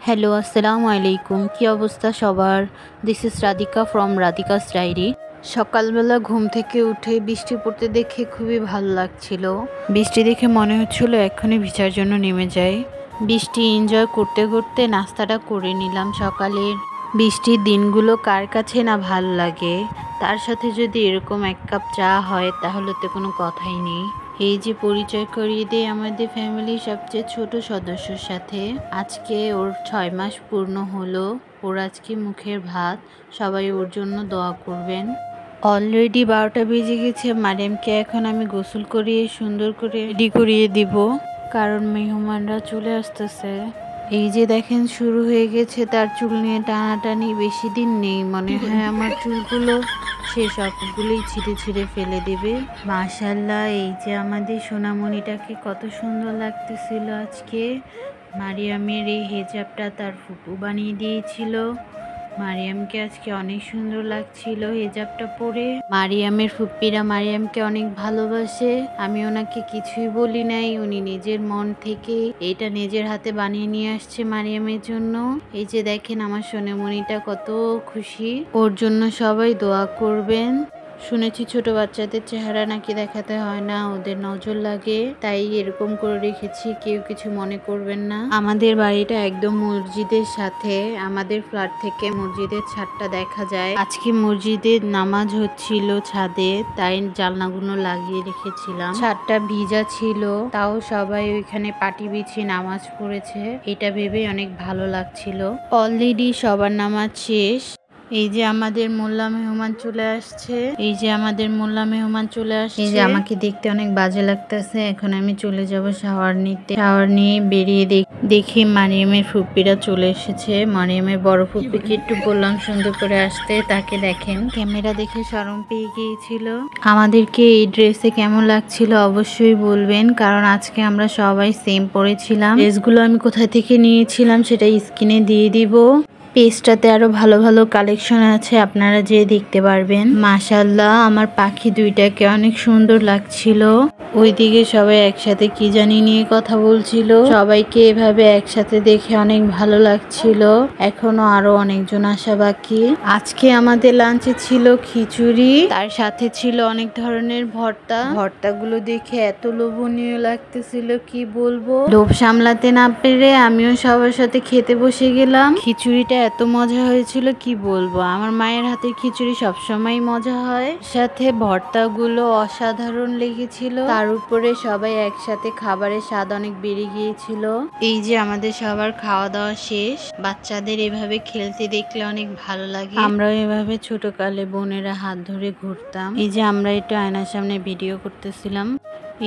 Hello, আসসালামু আলাইকুম। কি অবস্থা সবার? This is Radhika from Radhika's diary. সকালবেলা ঘুম থেকে উঠে বৃষ্টি পড়তে দেখে খুবই ভালো লাগছিল। বৃষ্টি দেখে মনে হচ্ছিল এক্ষুনি ভিজার জন্য নেমে যাই। বৃষ্টি এনজয় করতে করতে নাস্তাটা করে নিলাম সকালের। বৃষ্টির দিনগুলো কার কাছে না ভালো লাগে, তার সাথে যদি এরকম এক কাপ চা হয় তাহলে তো কোনো কথাই নেই। এই যে পরিচয় করিয়ে দেয় আমাদের ফ্যামিলির সবচেয়ে ছোট সদস্যর সাথে। আজকে ওর 6 মাস পূর্ণ হলো। ওর আজকে মুখের ভাত। সবাই ওর জন্য দোয়া করবেন। অলরেডি 12টা বেজে গেছে। মারিয়ামকে এখন আমি গোসল করিয়ে সুন্দর করে রেডি করিয়ে দিব, কারণ মেহমানরা চলে আসতেছে। এই যে দেখেন শুরু হয়ে গেছে তার চুল নিয়ে টানাটানি। বেশি দিন নেই মনে হয় আমার চুলগুলো, সে সবগুলোই ছিঁড়ে ছিঁড়ে ফেলে দেবে। মাশাআল্লাহ, এই যে আমাদের সোনামণিটাকে কত সুন্দর লাগতেছিল আজকে। মারিয়ামের এই হেজাবটা তার ফুপু বানিয়ে দিয়েছিল। মারিয়ামকে আজকে অনেক সুন্দর লাগছিল হেজাবটা পরে। মারিয়ামের ফুপ্পিরা মারিয়ামকে অনেক ভালোবাসে। আমি ওনাকে কিছুই বলি নাই, উনি নিজের মন থেকে এটা নিজের হাতে বানিয়ে নিয়ে আসছে মারিয়ামের জন্য। এই যে দেখেন আমার সোনামণিটা কত খুশি। ওর জন্য সবাই দোয়া করবেন। শুনেছি ছোট বাচ্চাদের চেহারা নাকি দেখাতে হয় না, ওদের নজর লাগে, তাই এরকম করে রেখেছি, কেউ কিছু মনে করবেন না। আমাদের বাড়িটা একদম মসজিদের সাথে, আমাদের ফ্ল্যাট থেকে মসজিদের ছাদটা দেখা যায়। আজকে মসজিদের নামাজ হচ্ছিল ছাদে, তাই জানলাগুলো লাগিয়ে রেখেছিলাম। ছাদটা ভিজা ছিল, তাও সবাই ওইখানে পাটি বিছিয়ে নামাজ পড়েছে, এটা ভেবে অনেক ভালো লাগছিল। অলরেডি সবার নামাজ শেষ। এই যে আমাদের মোল্লা মেহমান চলে আসছে। এই যে আমাকে দেখতে অনেক বাজে লাগতেছে। এখন আমি চলে যাব শাওয়ার নিতে। শাওয়ার নিয়ে বেরিয়ে দেখি মারিয়ামের ফুপ্পিরা চলে এসেছে। মারিয়ামের বড় ফুপ্পিকে একটু বললাম সুন্দর করে আসতে, তাকে দেখেন ক্যামেরা দেখে শরম পেয়ে গিয়েছিল। আমাদেরকে এই ড্রেসে কেমন লাগছিল অবশ্যই বলবেন, কারণ আজকে আমরা সবাই সেম পরেছিলাম। ড্রেসগুলো আমি কোথা থেকে নিয়েছিলাম সেটা স্ক্রিনে দিয়ে দিব। পেজটাতে আরো ভালো ভালো কালেকশন আছে, আপনারা যেয়ে দেখতে পারবেন। মাশাআল্লাহ, আমার পাখি দুইটাকে অনেক সুন্দর লাগছিল। ওইদিকে সবাই একসাথে কি জানি নিয়ে কথা বলছিল। সবাইকে এভাবে একসাথে দেখে অনেক ভালো লাগছিল। এখনো আরো অনেকজন আসা বাকি। আজকে আমাদের লাঞ্চে ছিল খিচুড়ি, তার সাথে ছিল অনেক ধরনের ভর্তা। ভর্তাগুলো দেখে এত লোভনীয় লাগতেছিল কি বলবো। লোভ সামলাতে না পেরে আমিও সবার সাথে খেতে বসে গেলাম। খিচুড়িটা এত মজা হয়েছিল কি বলবো। আমার মায়ের হাতের খিচুড়ি সবসময় মজা হয়, সাথে ভর্তাগুলো অসাধারণ লেগেছিল। তার উপরে সবাই একসাথে খাবারের স্বাদ অনেক বেড়ে গিয়েছিল। এই যে আমাদের সবার খাওয়া দাওয়া শেষ। বাচ্চাদের এভাবে খেলতে দেখলে অনেক ভালো লাগে। আমরাও এভাবে ছোটকালে বোনেরা হাত ধরে ঘুরতাম। এই যে আমরা একটু আয়নার সামনে ভিডিও করতেছিলাম।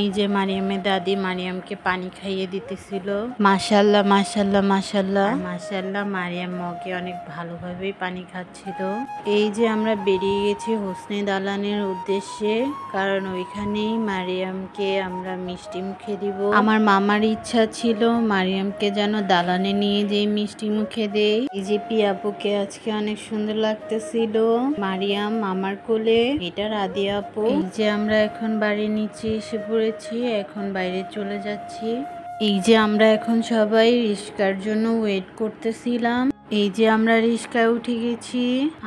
এই যে মারিয়ামের দাদি মারিয়ামকে পানি খাইয়ে দিতেছিল। মাশাআল্লাহ মাশাআল্লাহ মাশাআল্লাহ মাশাআল্লাহ, মারিয়াম মগে অনেক ভালোভাবেই পানি খাচ্ছিল। এই যে আমরা বেরিয়ে গেছি হোসনে দালানের উদ্দেশ্যে, কারণ ওইখানেই মারিয়ামকে আমরা মিষ্টি মুখে দিব। আমার মামার ইচ্ছা ছিল মারিয়ামকে যেন দালানে নিয়ে যেয়ে মিষ্টি মুখে দেয়। এই যে পিয়াপুকে আজকে অনেক সুন্দর লাগতেছিল। মারিয়াম মামার কোলে, এটা রাদিয়া আপু। এই যে আমরা এখন বাড়ির নিচে এসে পড়েছি, এখন বাইরে চলে যাচ্ছি। এই যে আমরা এখন সবাই রিস্কার জন্য ওয়েট করতেছিলাম। এই যে আমরা রিস্কায় উঠে গেছি।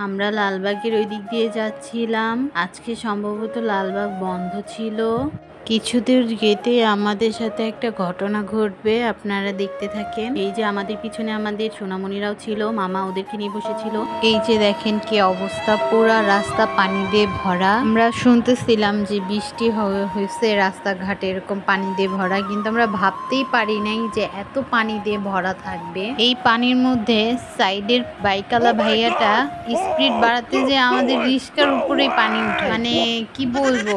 আমরা লালবাগের ওই দিক দিয়ে যাচ্ছিলাম। আজকে সম্ভবত লালবাগ বন্ধ ছিল। কিছুদূর যেতে আমাদের সাথে একটা ঘটনা ঘটবে, আপনারা দেখতে থাকেন। এই যে আমাদের পিছনে আমাদের সোনামণিরাও ছিল, মামা ওদেরকে নিয়ে বসেছিল। এই যে দেখেন কি অবস্থা, পুরা রাস্তা পানি দিয়ে ভরা। আমরা শুনতেছিলাম যে বৃষ্টি হয়েছে, রাস্তাঘাটে এরকম পানি দিয়ে ভরা, কিন্তু আমরা ভাবতেই পারি নাই যে এত পানি দিয়ে ভরা থাকবে। এই পানির মধ্যে সাইডের বাইকালা ভাইয়াটা স্পিড বাড়াতে যে আমাদের রিস্কার উপরেই পানি উঠে, মানে কি বলবো,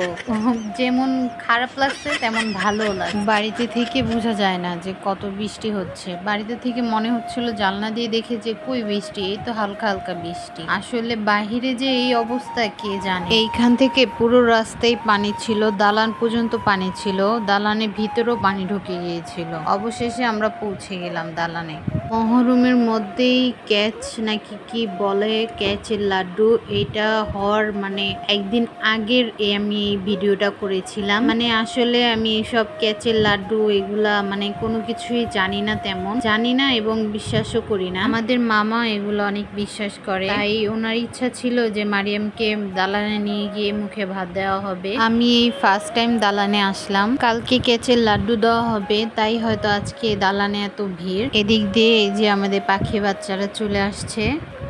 যেমন খারাপ লাগছে তেমন ভালো লাগছে। বাড়িতে থেকে বোঝা যায় না যে কত বৃষ্টি হচ্ছে। বাড়িতে থেকে মনে হচ্ছিল জানলা দিয়ে দেখে যে কই বৃষ্টি, এই তো হালকা হালকা বৃষ্টি। আসলে বাহিরে যে এই অবস্থা কে জানে। এইখান থেকে পুরো রাস্তায় পানি ছিল, দালান পর্যন্ত পানি ছিল, দালানের ভিতরেও পানি ঢুকে গিয়েছিল। অবশেষে আমরা পৌঁছে গেলাম দালানে। মহরমের মধ্যেই ক্যাচ নাকি কি বলে, ক্যাচের লাড্ডু, এটা হওয়ার মানে একদিন আগের আমি এই ভিডিওটা করেছিলাম। মানে আসলে আমি সব ক্যাচের লাড্ডু এগুলা মানে কোনো কিছুই জানি না, তেমন জানি না এবং বিশ্বাসও করি না। আমাদের মামা এগুলো অনেক বিশ্বাস করে, তাই ওনার ইচ্ছা ছিল যে মারিয়ামকে দালানে নিয়ে গিয়ে মুখে ভাত দেওয়া হবে। আমি এই ফার্স্ট টাইম দালানে আসলাম, কালকে ক্যাচের লাড্ডু দেওয়া হবে, তাই হয়তো আজকে দালানে এত ভিড়। এদিক দিয়ে এই যে আমাদের পাখি বাচ্চারা চলে আসছে,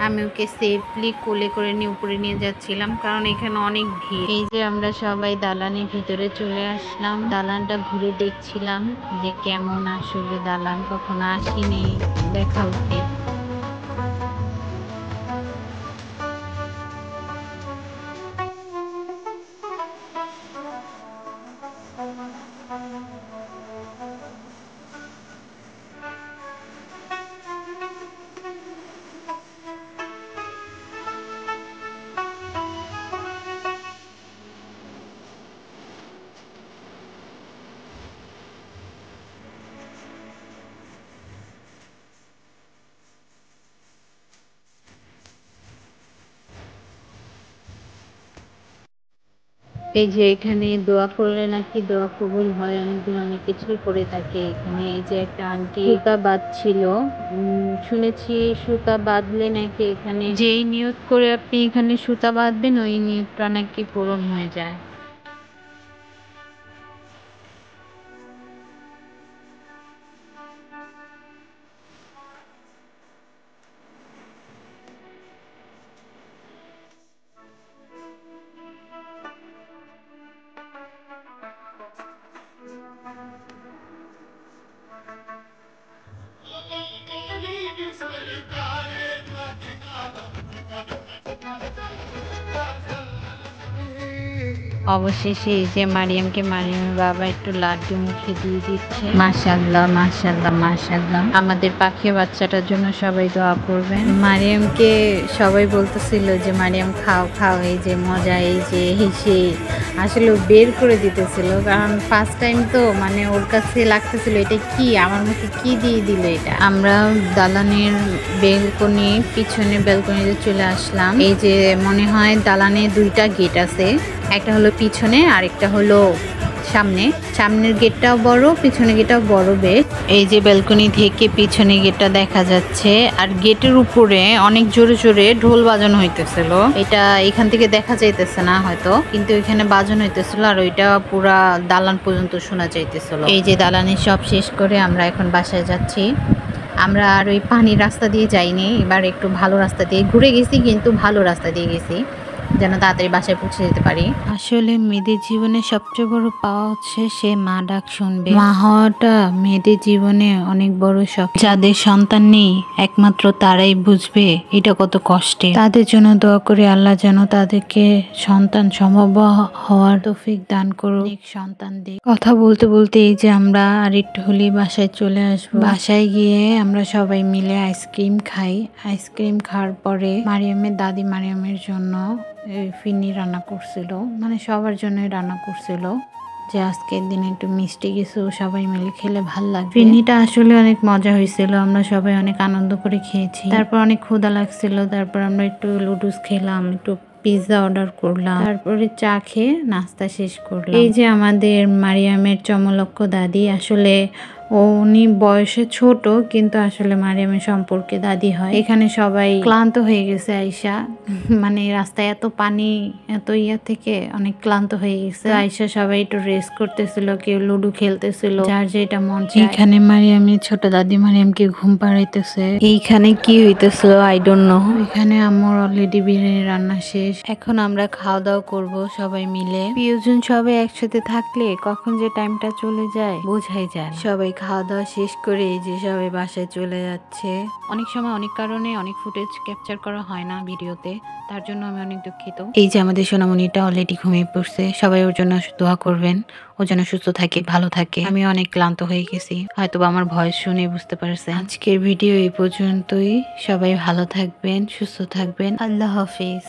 আমি ওকে সেফলি কোলে করে নিয়ে উপরে নিয়ে যাচ্ছিলাম কারণ এখানে অনেক ভিড়। এই যে আমরা সবাই দালানের ভিতরে চলে আসলাম, দালানটা ঘুরে দেখছিলাম যে কেমন, আসলে দালান কখনো আসিনি, দেখা উচিত। এই যে এখানে দোয়া করলে নাকি দোয়া কবুল হয়, অনেকদিন অনেক কিছুই করে থাকে এখানে। এই যে একটা আন্টি সুতা বাঁধছিল, শুনেছি সুতা বাঁধলে নাকি এখানে যেই নিয়ত করে আপনি এখানে সুতা বাঁধবেন ওই নিয়তটা নাকি পূরণ হয়ে যায়। অবশেষে এই যে মারিয়ামের বাবা একটু লাড্ডু মুখে দিয়ে দিচ্ছে। মাশাআল্লাহ মাশাআল্লাহ মাশাআল্লাহ। আমাদের পাখি বাচ্চাটার জন্য সবাই দোয়া করবেন। মারিয়ামকে সবাই বলতেছিল যে মারিয়াম খাও খাও, এই যে মজা, এই যে হেসে আসলে বের করে দিতেছিল, কারণ ফার্স্ট টাইম তো মানে ওর কাছে লাগতেছিল এটা কি, আমার মুখে কি দিয়ে দিল এটা। আমরা দালানের বেলকনি, পিছনে ব্যালকনিতে চলে আসলাম। এই যে মনে হয় দালানে দুইটা গেট আছে, একটা হলো পিছনে আর একটা হলো সামনে। সামনের গেটটাও বড়, পিছনে গেটটাও বড় বেশ। এই যে ব্যালকনি থেকে পিছনে গেটটা দেখা যাচ্ছে, আর গেটের উপরে অনেক জোরে জোরে ঢোল বাজানো হইতেছিল। এটা এখান থেকে দেখা যাইতেছে না হয়তো, কিন্তু এখানে বাজানো হইতেছিল আর ওইটা পুরা দালান পর্যন্ত শোনা যাইতেছিল। এই যে দালানের সব শেষ করে আমরা এখন বাসায় যাচ্ছি। আমরা আর ওই পানির রাস্তা দিয়ে যাইনি, এবার একটু ভালো রাস্তা দিয়ে ঘুরে গেছি, কিন্তু ভালো রাস্তা দিয়ে গেছি যেন তাড়াতাড়ি বাসায় পৌঁছে যেতে পারি। আসলে মেয়েদের জীবনে সবচেয়ে বড় পাওয়া হচ্ছে সে মা ডাক শুনবে। মা হওয়াটা মেয়েদের জীবনে অনেক বড় শখ। যাদের সন্তান নেই একমাত্র তারাই বুঝবে এটা কত কষ্টে। তাদের জন্য দোয়া করে আল্লাহ যেন তাদেরকে সন্তান সম্ভব হওয়ার তৌফিক দান করুক, সন্তান দিক। কথা বলতে বলতে এই যে আমরা আর একটু হলেই বাসায় চলে আসবো। বাসায় গিয়ে আমরা সবাই মিলে আইসক্রিম খাই। আইসক্রিম খাওয়ার পরে মারিয়ামের দাদি মারিয়ামের জন্য ফিরনি রান্না করছিল, মানে সবার জন্যই রান্না করছিল যে আজকের দিনে একটু মিষ্টি কিছু সবাই মিলে খেলে ভাল লাগবে। ফিরনিটা আসলে অনেক মজা হয়েছিল, আমরা সবাই অনেক আনন্দ করে খেয়েছি। তারপর অনেক ক্ষুধা লাগছিল, তারপর আমরা একটু লুডুস খেলাম, একটু পিৎজা অর্ডার করলাম, তারপরে চা খেয়ে নাস্তা শেষ করলাম। এই যে আমাদের মারিয়ামের চমলক্ষ দাদি, আসলে উনি বয়সে ছোট কিন্তু আসলে মারিয়ামের সম্পর্কে দাদি হয়। এখানে সবাই ক্লান্ত হয়ে গেছে আয়শা, মানে রাস্তায় এত পানি এত থেকে অনেক ক্লান্ত হয়ে গেছে। আয়শা সবাই একটু রেস্ট করতেছিল, কেউ লুডো খেলতেছিল, যার যেটা মন চায়। এখানে মারিয়ামের ছোট দাদি মারিয়ামকে ঘুম পাড়াইতেছে। এইখানে কি হইতেছিল আই ডোন্ট নো। এখানে আমার অলরেডি বিরিয়ানি রান্না শেষ, এখন আমরা খাওয়া দাওয়া করবো সবাই মিলে। প্রিয়জন সবাই একসাথে থাকলে কখন যে টাইমটা চলে যায় বোঝাই যায়। সবাই খাওয়া দাওয়া শেষ করে এই যে সবাই বাসায় চলে যাচ্ছে। অনেক সময় অনেক কারণে অনেক ফুটেজ ক্যাপচার করা হয় না ভিডিওতে, তার জন্য আমি অনেক দুঃখিত। এই যে আমাদের সোনামণিটা অলরেডি ঘুমিয়ে পড়ছে, সবাই ওর জন্য দোয়া করবেন, ও যেন সুস্থ থাকে, ভালো থাকে। আমি অনেক ক্লান্ত হয়ে গেছি, হয়তো আমার ভয়েস শুনে বুঝতে পারছেন। আজকের ভিডিও এই পর্যন্তই, সবাই ভালো থাকবেন, সুস্থ থাকবেন, আল্লাহ হাফিজ।